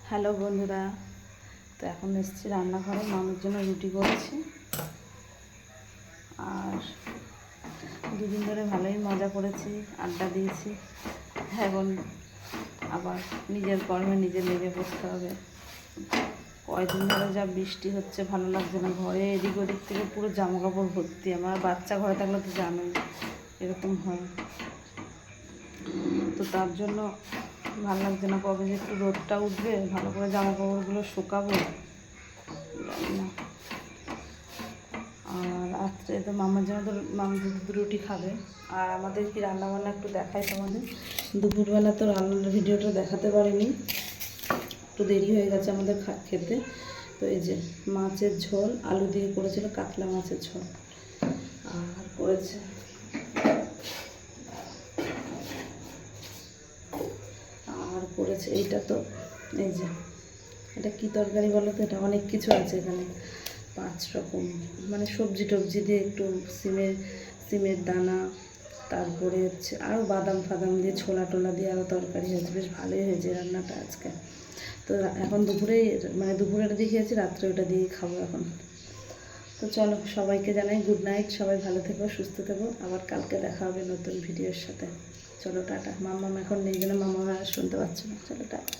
Hello বন্ধুরা, তো এখন এসেছি রান্নাঘরে, মামির জন্য রুটি করেছি। আর দুদিন ধরে ভালোই মজা করেছি, আড্ডা দিয়েছি। এখন আবার নিজের কর্মে নিজে লেগে বসতে হবে। কয়েকদিন ধরে যা বৃষ্টি হচ্ছে, ভালো লাগছে না। ঘরে এদিক ওদিক থেকে পুরো জামা কাপড় ভর্তি। আমার বাচ্চা ঘরে থাকলে তো জানোই এরকম হয়। তো তার জন্য ভালো লাগছে না। কবে যে একটু রোদটা উঠবে, ভালো করে জামা কাপড়গুলো শুকাবো জানি না। আর রাত্রে তো মামার জন্য তো মামা রুটি খাবে। আর আমাদের কি রান্নাবান্না একটু দেখাই তোমাদের। দুপুরবেলা তো রান্নার ভিডিওটা দেখাতে পারিনি, একটু দেরি হয়ে গেছে আমাদের খেতে। তো এই যে মাছের ঝোল, আলু দিয়ে করেছিল কাতলা মাছের ঝোল। আর করেছে এইটা, তো এই যে এটা কী তরকারি বলো তো, এটা অনেক কিছু আছে এখানে, 5 রকম, মানে সবজি টবজি দিয়ে, একটু সিমের দানা, তারপরে হচ্ছে আরও বাদাম ফাদাম দিয়ে, ছোলা টোলা দিয়ে আরও তরকারি হয়েছে। বেশ ভালোই হয়েছে রান্নাটা আজকে। তো এখন দুপুরেটা দিয়ে খেয়েছি, রাত্রে ওটা দিয়েই খাবো এখন। তো চলো, সবাইকে জানাই গুড নাইট। সবাই ভালো থেকো, সুস্থ থেকো। আবার কালকে দেখা হবে নতুন ভিডিওর সাথে। চলো টাটা। মাম্মাম এখন নেই, জন্য মাম্মাম আর শুনতে পাচ্ছ না। চলো টাটা।